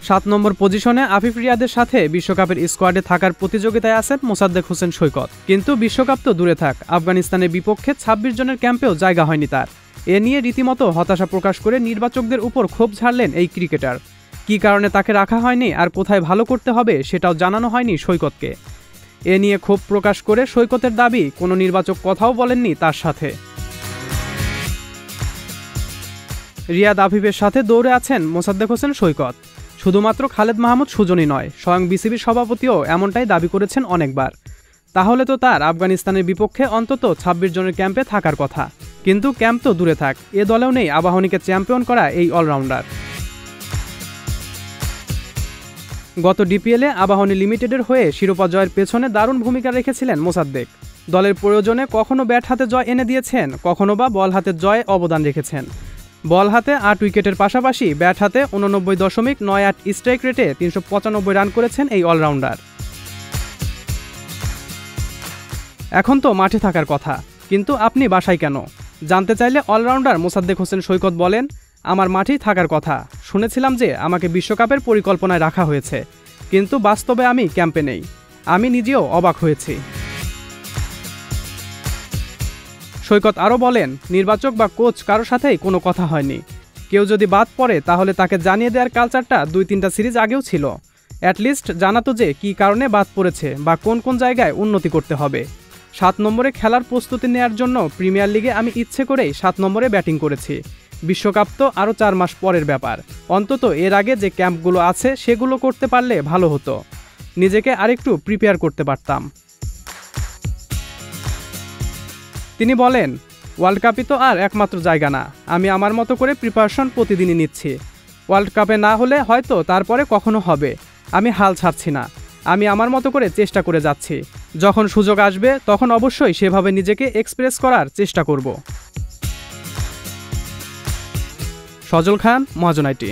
7 নম্বর পজিশনে আফিফ রিয়াদের সাথে বিশ্বকাপের স্কোয়াডে থাকার প্রতিযোগিতায় আছেন মোসাদ্দেক হোসেন সৈকত। কিন্তু বিশ্বকাপ তো দূরে থাক, আফগানিস্তানের বিপক্ষে 26 জনের ক্যাম্পেও জায়গা হয়নি তার। এ নিয়ে রীতিমতো হতাশা প্রকাশ করে নির্বাচকদের উপর ক্ষোভ ঝাড়লেন এই ক্রিকেটার। কী কারণে তাকে রাখা হয়নি আর কোথায় ভালো করতে হবে সেটাও জানানো হয়নি সৈকতকে। এ নিয়ে ক্ষোভ প্রকাশ করে সৈকতের দাবি, কোনো নির্বাচক কথাও বলেননি তার সাথে। রিয়াদ আফিফের সাথে দৌড়ে আছেন মোসাদ্দেক হোসেন সৈকত। শুধুমাত্র খালেদ মাহমুদ সুজনই নয়, স্বয়ং বিসিবির সভাপতিও এমনটাই দাবি করেছেন অনেকবার। তাহলে তো তার আফগানিস্তানের বিপক্ষে অন্তত 26 জনের ক্যাম্পে থাকার কথা। কিন্তু ক্যাম্প তো দূরে থাক, এ দলেও নেই আবাহনীকে চ্যাম্পিয়ন করা এই অলরাউন্ডার। গত ডিপিএলে আবাহনী লিমিটেডের হয়ে শিরোপা জয়ের পেছনে দারুণ ভূমিকা রেখেছিলেন মোসাদ্দেক। দলের প্রয়োজনে কখনো ব্যাট হাতে জয় এনে দিয়েছেন, কখনো বা বল হাতে জয়ে অবদান রেখেছেন। বল হাতে 8 উইকেটের পাশাপাশি ব্যাট হাতে 89.98 স্ট্রাইক রেটে 395 রান করেছেন এই অলরাউন্ডার। এখন তো মাঠে থাকার কথা, কিন্তু আপনি বাসায় কেন জানতে চাইলে অলরাউন্ডার মোসাদ্দেক হোসেন সৈকত বলেন, আমার মাঠেই থাকার কথা। শুনেছিলাম যে আমাকে বিশ্বকাপের পরিকল্পনায় রাখা হয়েছে, কিন্তু বাস্তবে আমি ক্যাম্পে নেই। আমি নিজেও অবাক হয়েছি। সৈকত আরও বলেন, নির্বাচক বা কোচ কারো সাথেই কোনো কথা হয়নি। কেউ যদি বাদ পড়ে তাহলে তাকে জানিয়ে দেওয়ার কালচারটা 2-3টা সিরিজ আগেও ছিল। অ্যাটলিস্ট জানাতো যে কী কারণে বাদ পড়েছে বা কোন কোন জায়গায় উন্নতি করতে হবে। 7 নম্বরে খেলার প্রস্তুতি নেওয়ার জন্য প্রিমিয়ার লিগে আমি ইচ্ছে করেই 7 নম্বরে ব্যাটিং করেছি। বিশ্বকাপ তো আরও 4 মাস পরের ব্যাপার। অন্তত এর আগে যে ক্যাম্পগুলো আছে সেগুলো করতে পারলে ভালো হতো, নিজেকে আরেকটু প্রিপেয়ার করতে পারতাম। তিনি বলেন, ওয়ার্ল্ড কাপই তো আর একমাত্র জায়গা না। আমি আমার মতো করে প্রিপারেশন প্রতিদিনই নিচ্ছি। ওয়ার্ল্ড কাপে না হলে হয়তো তারপরে কখনো হবে। আমি হাল ছাড়ছি না। আমি আমার মতো করে চেষ্টা করে যাচ্ছি। যখন সুযোগ আসবে তখন অবশ্যই সেভাবে নিজেকে এক্সপ্রেস করার চেষ্টা করব। সজল খান, মহাজন আইটি।